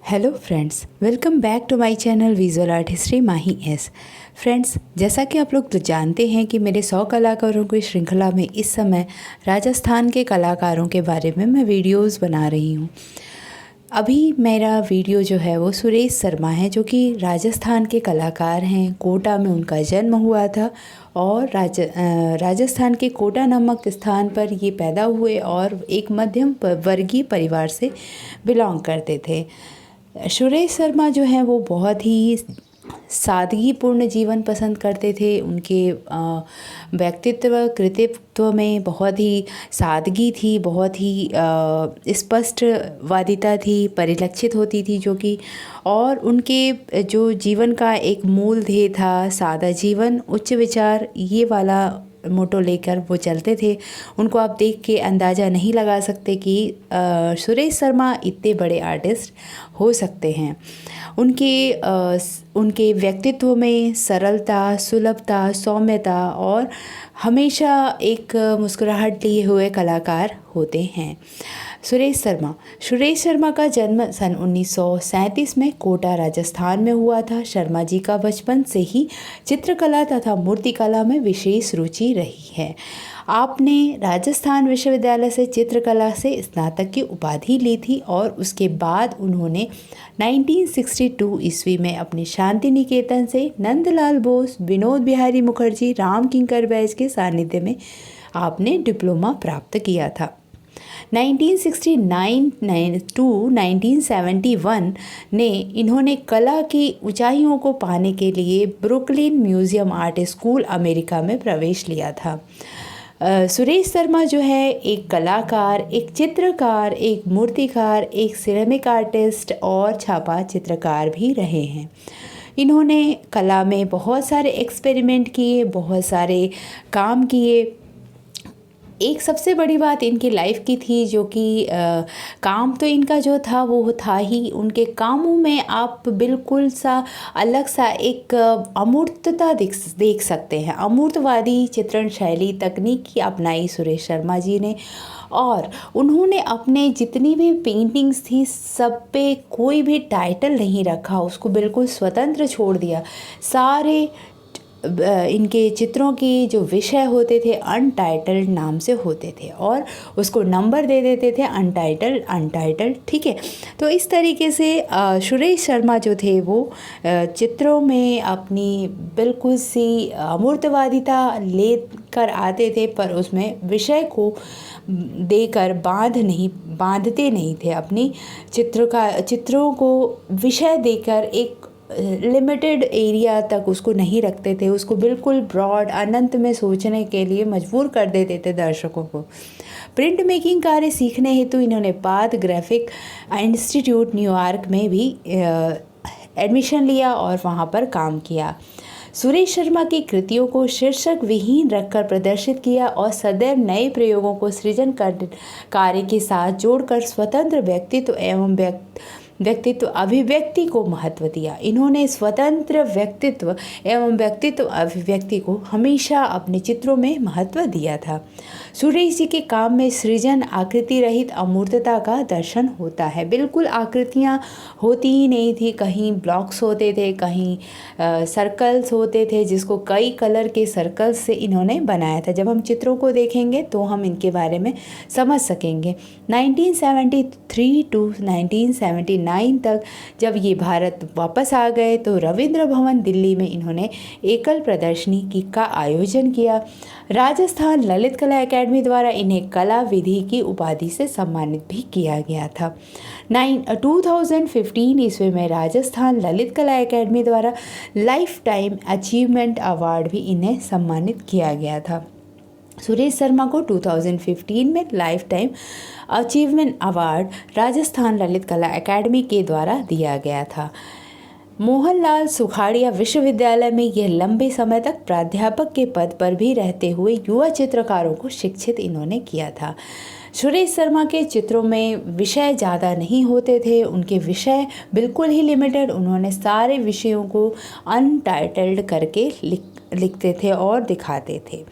Hello friends, welcome back to my channel visual art history Mahi S. Friends, जैसा कि आप लोग तो जानते हैं कि मेरे 100 कलाकारों की श्रृंखला में इस समय राजस्थान के कलाकारों के बारे में मैं वीडियोस बना रही हूँ। अभी मेरा वीडियो जो है वो सुरेश शर्मा है, जो कि राजस्थान के कलाकार हैं। कोटा में उनका जन्म हुआ था और राजस्थान के कोटा नामक स्थान पर ये पैदा हुए और एक मध्यम वर्गीय परिवार से बिलोंग करते थे। सुरेश शर्मा जो हैं वो बहुत ही सादगीपूर्ण जीवन पसंद करते थे। उनके व्यक्तित्व कृतित्व में बहुत ही सादगी थी, बहुत ही स्पष्टवादिता थी, परिलक्षित होती थी जो कि, और उनके जो जीवन का एक मूल ध्येय था सादा जीवन उच्च विचार, ये वाला मोटो लेकर वो चलते थे। उनको आप देख के अंदाज़ा नहीं लगा सकते कि सुरेश शर्मा इतने बड़े आर्टिस्ट हो सकते हैं। उनके व्यक्तित्व में सरलता, सुलभता, सौम्यता और हमेशा एक मुस्कुराहट लिए हुए कलाकार होते हैं। सुरेश शर्मा का जन्म सन 1937 में कोटा राजस्थान में हुआ था। शर्मा जी का बचपन से ही चित्रकला तथा मूर्तिकला में विशेष रुचि रही है। आपने राजस्थान विश्वविद्यालय से चित्रकला से स्नातक की उपाधि ली थी और उसके बाद उन्होंने 1962 ईस्वी में अपने शांति निकेतन से नंदलाल बोस, विनोद बिहारी मुखर्जी, राम किंकर बैज के सानिध्य में आपने डिप्लोमा प्राप्त किया था। 1969 टू 1971 ने इन्होंने कला की ऊंचाइयों को पाने के लिए Brooklyn museum art school America में प्रवेश लिया था। सुरेश शर्मा जो है एक कलाकार, एक चित्रकार, एक मूर्तिकार, एक सिरेमिक आर्टिस्ट और छापा चित्रकार भी रहे हैं। इन्होंने कला में बहुत सारे एक्सपेरिमेंट किए, बहुत सारे काम किए। एक सबसे बड़ी बात इनकी लाइफ की थी, जो कि काम तो इनका जो था वो था ही, उनके कामों में आप बिल्कुल सा अलग सा एक अमूर्तता देख सकते हैं। अमूर्तवादी चित्रण शैली तकनीक की अपनाई सुरेश शर्मा जी ने, और उन्होंने अपने जितनी भी पेंटिंग्स थी सब पे कोई भी टाइटल नहीं रखा, उसको बिल्कुल स्वतंत्र छोड़ दिया। सारे इनके चित्रों की जो विषय होते थे अनटाइटल्ड नाम से होते थे और उसको नंबर दे देते थे अनटाइटल्ड, ठीक है। तो इस तरीके से सुरेश शर्मा जो थे वो चित्रों में अपनी बिल्कुल सी अमूर्तवादिता लेकर आते थे, पर उसमें विषय को देकर बांधते नहीं थे। अपनी चित्रों को विषय देकर एक लिमिटेड एरिया तक उसको नहीं रखते थे, उसको बिल्कुल ब्रॉड अनंत में सोचने के लिए मजबूर कर देते थे दर्शकों को। प्रिंट मेकिंग कार्य सीखने हेतु इन्होंने पाथ ग्राफिक इंस्टीट्यूट न्यूयॉर्क में भी एडमिशन लिया और वहाँ पर काम किया। सुरेश शर्मा की कृतियों को शीर्षक विहीन रखकर प्रदर्शित किया और सदैव नए प्रयोगों को सृजन कार्य के साथ जोड़कर स्वतंत्र व्यक्तित्व अभिव्यक्ति को महत्व दिया। इन्होंने स्वतंत्र व्यक्तित्व एवं व्यक्तित्व अभिव्यक्ति को हमेशा अपने चित्रों में महत्व दिया था। सुरेश जी के काम में सृजन, आकृति रहित अमूर्तता का दर्शन होता है। बिल्कुल आकृतियाँ होती ही नहीं थी, कहीं ब्लॉक्स होते थे, कहीं सर्कल्स होते थे, जिसको कई कलर के सर्कल्स से इन्होंने बनाया था। जब हम चित्रों को देखेंगे तो हम इनके बारे में समझ सकेंगे। 1973 टू 1979 तक जब ये भारत वापस आ गए तो रविंद्र भवन दिल्ली में इन्होंने एकल प्रदर्शनी का आयोजन किया। राजस्थान ललित कला एकेडमी द्वारा इन्हें कला विधि की उपाधि से सम्मानित भी किया गया था। 2015 ईस्वी में राजस्थान ललित कला एकेडमी द्वारा लाइफ टाइम अचीवमेंट अवार्ड भी इन्हें सम्मानित किया गया था। सुरेश शर्मा को 2015 में life time achievement award Rajasthan Lalit कला एकेडमी के द्वारा दिया गया था। मोहनलाल सुखाड़िया विश्वविद्यालय में यह लंबे समय तक प्राध्यापक के पद पर भी रहते हुए युवा चित्रकारों को शिक्षित इन्होंने किया था। सुरेश शर्मा के चित्रों में विषय ज़्यादा नहीं होते थे, उनके विषय बिल्कुल ही लिमिटेड। उन्होंने सारे विषयों को अनटाइटल्ड करके लिखते थे और दिखाते थे।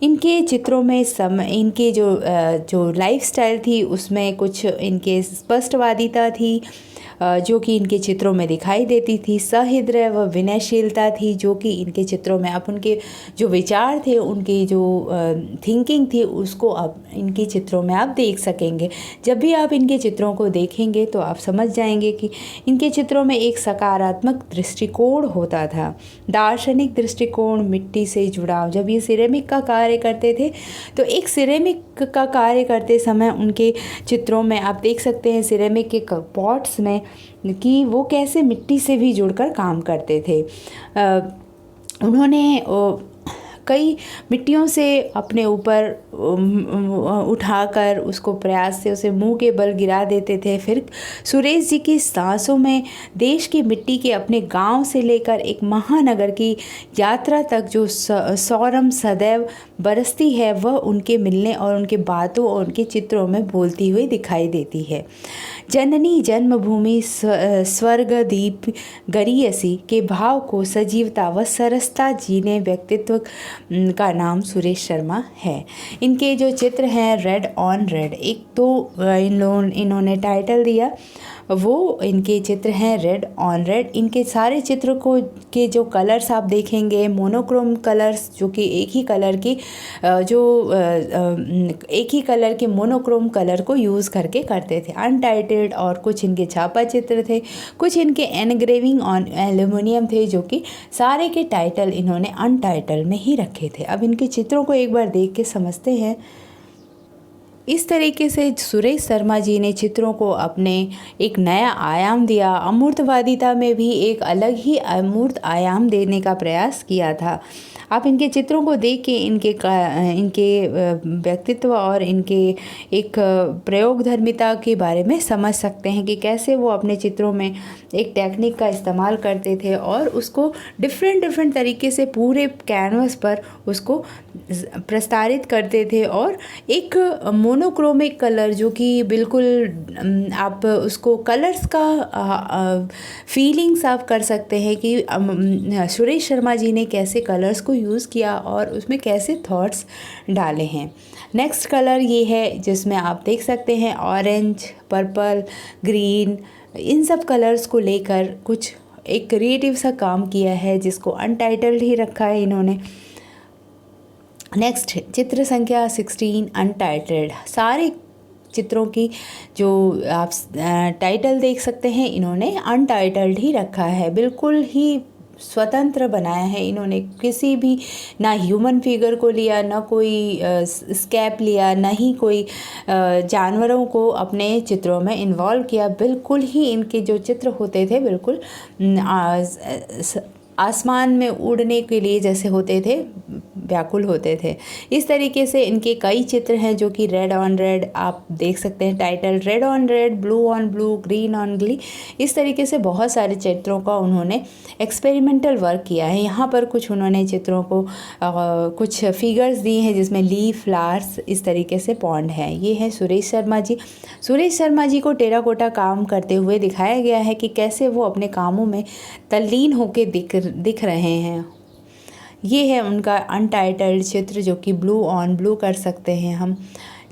इनके चित्रों में इनके जो लाइफस्टाइल थी उसमें कुछ इनके स्पष्टवादिता थी, जो कि इनके चित्रों में दिखाई देती थी। सहृदय व विनयशीलता थी जो कि इनके चित्रों में, आप उनके जो विचार थे, उनकी जो थिंकिंग थी, उसको आप इनके चित्रों में आप देख सकेंगे। जब भी आप इनके चित्रों को देखेंगे तो आप समझ जाएंगे कि इनके चित्रों में एक सकारात्मक दृष्टिकोण होता था। दार्शनिक दृष्टिकोण, मिट्टी से जुड़ाव। जब ये सिरेमिक का कार्य करते थे तो एक सिरेमिक का कार्य करते समय उनके चित्रों में आप देख सकते हैं सिरेमिक के पॉट्स में कि वो कैसे मिट्टी से भी जुड़कर काम करते थे। उन्होंने कई मिट्टियों से अपने ऊपर उठाकर उसको प्रयास से उसे मुंह के बल गिरा देते थे। फिर सुरेश जी की सांसों में देश की मिट्टी के अपने गांव से लेकर एक महानगर की यात्रा तक जो सौरम सदैव बरसती है, वह उनके मिलने और उनके बातों और उनके चित्रों में बोलती हुई दिखाई देती है। जननी जन्मभूमि स्वर्गदीप गरीयसी के भाव को सजीवता व सरसता जीने व्यक्तित्व का नाम सुरेश शर्मा है। इनके जो चित्र हैं रेड ऑन रेड, एक तो इन्होंने टाइटल दिया, वो इनके चित्र हैं रेड ऑन रेड। इनके सारे चित्र को के जो कलर्स आप देखेंगे मोनोक्रोम कलर्स, जो कि एक ही कलर के मोनोक्रोम कलर को यूज़ करके करते थे। अनटाइटल्ड और कुछ इनके छापा चित्र थे, कुछ इनके एनग्रेविंग ऑन एल्युमिनियम थे, जो कि सारे के टाइटल इन्होंने अनटाइटल में ही रखे थे। अब इनके चित्रों को एक बार देख के समझते हैं। इस तरीके से सुरेश शर्मा जी ने चित्रों को अपने एक नया आयाम दिया। अमूर्तवादिता में भी एक अलग ही अमूर्त आयाम देने का प्रयास किया था। आप इनके चित्रों को देख के इनके व्यक्तित्व और इनके एक प्रयोगधर्मिता के बारे में समझ सकते हैं कि कैसे वो अपने चित्रों में एक टेक्निक का इस्तेमाल करते थे और उसको डिफरेंट तरीके से पूरे कैनवस पर उसको प्रस्तारित करते थे। और एक मोनोक्रोमिक कलर, जो कि बिल्कुल आप उसको कलर्स का फीलिंग्स आप कर सकते हैं कि सुरेश शर्मा जी ने कैसे कलर्स को यूज़ किया और उसमें कैसे थॉट्स डाले हैं। नेक्स्ट कलर ये है जिसमें आप देख सकते हैं ऑरेंज, पर्पल, ग्रीन, इन सब कलर्स को लेकर कुछ एक क्रिएटिव सा काम किया है जिसको अनटाइटल्ड ही रखा है इन्होंने। नेक्स्ट चित्र संख्या 16 अनटाइटल्ड। सारे चित्रों की जो आप टाइटल देख सकते हैं इन्होंने अनटाइटल्ड ही रखा है, बिल्कुल ही स्वतंत्र बनाया है इन्होंने। किसी भी ना ह्यूमन फिगर को लिया, ना कोई स्कैप लिया, ना ही कोई जानवरों को अपने चित्रों में इन्वॉल्व किया। बिल्कुल ही इनके जो चित्र होते थे बिल्कुल आसमान में उड़ने के लिए जैसे होते थे, व्याकुल होते थे। इस तरीके से इनके कई चित्र हैं जो कि रेड ऑन रेड आप देख सकते हैं title, red on red, blue on blue, green on green. इस तरीके से बहुत सारे चित्रों का उन्होंने एक्सपेरिमेंटल वर्क किया है। यहाँ पर कुछ उन्होंने चित्रों को कुछ फिगर्स दिए हैं जिसमें लीफ, फ्लावर्स, इस तरीके से पॉन्ड है। ये है सुरेश शर्मा जी। सुरेश शर्मा जी को टेराकोटा काम करते हुए दिखाया गया है कि कैसे वो अपने कामों में तल्लीन होकर दिख रहे हैं। ये है उनका अनटाइटल्ड चित्र जो कि ब्लू ऑन ब्लू कर सकते हैं हम।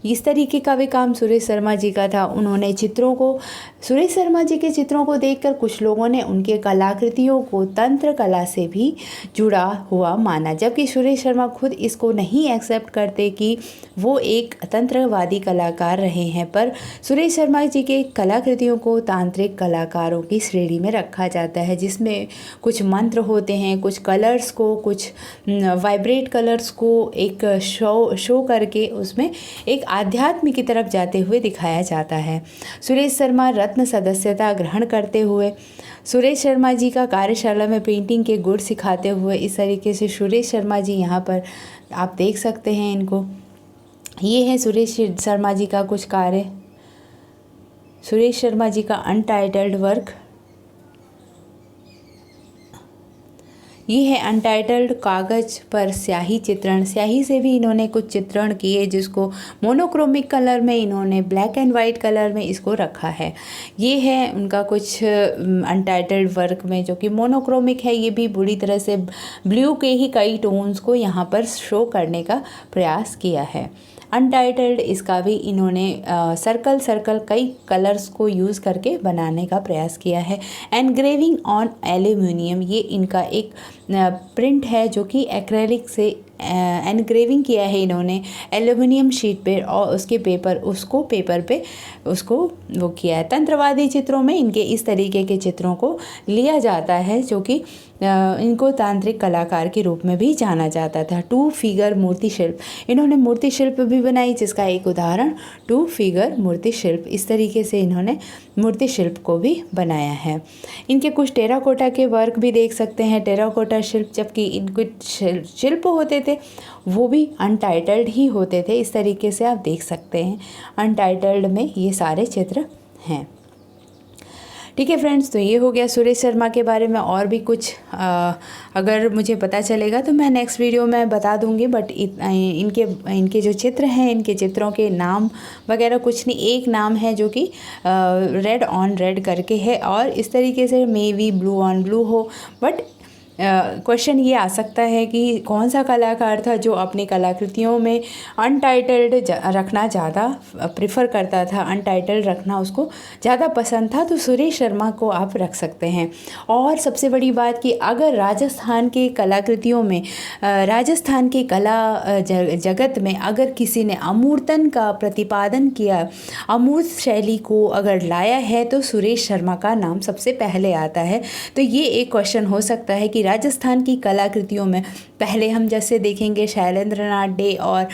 इस तरीके का भी काम सुरेश शर्मा जी का था। उन्होंने चित्रों को, सुरेश शर्मा जी के चित्रों को देखकर कुछ लोगों ने उनके कलाकृतियों को तंत्र कला से भी जुड़ा हुआ माना, जबकि सुरेश शर्मा खुद इसको नहीं एक्सेप्ट करते कि वो एक तंत्रवादी कलाकार रहे हैं। पर सुरेश शर्मा जी के कलाकृतियों को तांत्रिक कलाकारों की श्रेणी में रखा जाता है, जिसमें कुछ मंत्र होते हैं, कुछ कलर्स को, कुछ वाइब्रेट कलर्स को एक शो करके उसमें एक आध्यात्म की तरफ जाते हुए दिखाया जाता है। सुरेश शर्मा रत्न सदस्यता ग्रहण करते हुए, सुरेश शर्मा जी का कार्यशाला में पेंटिंग के गुण सिखाते हुए, इस तरीके से सुरेश शर्मा जी यहाँ पर आप देख सकते हैं इनको। ये है सुरेश शर्मा जी का कुछ कार्य, सुरेश शर्मा जी का अनटाइटल्ड वर्क। ये है अनटाइटल्ड कागज़ पर स्याही चित्रण। स्याही से भी इन्होंने कुछ चित्रण किए जिसको मोनोक्रोमिक कलर में, इन्होंने ब्लैक एंड वाइट कलर में इसको रखा है। ये है उनका कुछ अनटाइटल्ड वर्क में जो कि मोनोक्रोमिक है। ये भी बुरी तरह से ब्लू के ही कई टोन्स को यहाँ पर शो करने का प्रयास किया है। अनटाइटल्ड, इसका भी इन्होंने सर्कल सर्कल कई कलर्स को यूज़ करके बनाने का प्रयास किया है। एनग्रेविंग ऑन एल्यूमिनियम, ये इनका एक प्रिंट है जो कि एक्रेलिक से एनग्रेविंग किया है इन्होंने एल्यूमिनियम शीट पे और उसके पेपर पे उसको वो किया है। तंत्रवादी चित्रों में इनके इस तरीके के चित्रों को लिया जाता है जो कि इनको तांत्रिक कलाकार के रूप में भी जाना जाता था। 2 फिगर मूर्ति शिल्प, इन्होंने मूर्ति शिल्प भी बनाई जिसका एक उदाहरण 2 फिगर मूर्ति शिल्प, इस तरीके से इन्होंने मूर्ति शिल्प को भी बनाया है। इनके कुछ टेराकोटा के वर्क भी देख सकते हैं, टेराकोटा शिल्प, जबकि इनके शिल्प होते थे वो भी अनटाइटल्ड ही होते थे। इस तरीके से आप देख सकते हैं अनटाइटल्ड में ये सारे चित्र हैं। ठीक है फ्रेंड्स, तो ये हो गया सुरेश शर्मा के बारे में। और भी कुछ अगर मुझे पता चलेगा तो मैं नेक्स्ट वीडियो में बता दूंगी, बट इनके जो चित्र हैं, इनके चित्रों के नाम वगैरह कुछ नहीं। एक नाम है जो कि रेड ऑन रेड करके है और इस तरीके से may be blue on blue हो, बट क्वेश्चन ये आ सकता है कि कौन सा कलाकार था जो अपनी कलाकृतियों में अनटाइटल्ड रखना ज़्यादा प्रेफर करता था, अनटाइटल्ड रखना उसको ज़्यादा पसंद था, तो सुरेश शर्मा को आप रख सकते हैं। और सबसे बड़ी बात कि अगर राजस्थान के कलाकृतियों में, राजस्थान के कला जगत में अगर किसी ने अमूर्तन का प्रतिपादन किया, अमूर्त शैली को अगर लाया है, तो सुरेश शर्मा का नाम सबसे पहले आता है। तो ये एक क्वेश्चन हो सकता है कि राजस्थान की कलाकृतियों में पहले हम जैसे देखेंगे शैलेंद्र नाथ डे और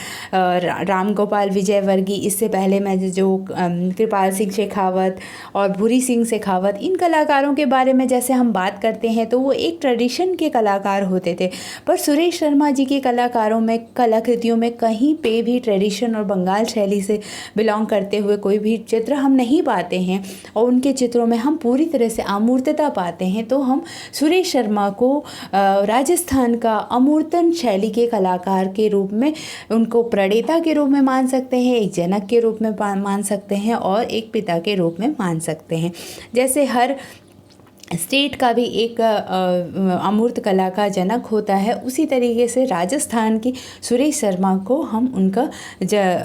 राम गोपाल विजयवर्गीय, इससे पहले मैं जो कृपाल सिंह शेखावत और भूरी सिंह शेखावत, इन कलाकारों के बारे में जैसे हम बात करते हैं तो वो एक ट्रेडिशन के कलाकार होते थे। पर सुरेश शर्मा जी के कलाकारों में, कलाकृतियों में कहीं पे भी ट्रेडिशन और बंगाल शैली से बिलोंग करते हुए कोई भी चित्र हम नहीं पाते हैं और उनके चित्रों में हम पूरी तरह से अमूर्तता पाते हैं। तो हम सुरेश शर्मा को राजस्थान का अमूर्तन शैली के कलाकार के रूप में, उनको प्रणेता के रूप में मान सकते हैं, एक जनक के रूप में मान सकते हैं और एक पिता के रूप में मान सकते हैं। जैसे हर स्टेट का भी एक अमूर्त कला का जनक होता है, उसी तरीके से राजस्थान की सुरेश शर्मा को हम उनका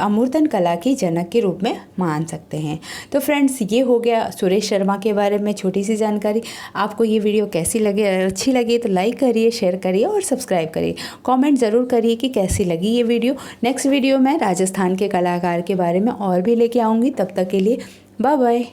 अमूर्तन कला की जनक के रूप में मान सकते हैं। तो फ्रेंड्स, ये हो गया सुरेश शर्मा के बारे में छोटी सी जानकारी। आपको ये वीडियो कैसी लगे, अच्छी लगी तो लाइक करिए, शेयर करिए और सब्सक्राइब करिए। कमेंट ज़रूर करिए कि कैसी लगी ये वीडियो। नेक्स्ट वीडियो में राजस्थान के कलाकार के बारे में और भी लेके आऊँगी। तब तक के लिए बाय बाय।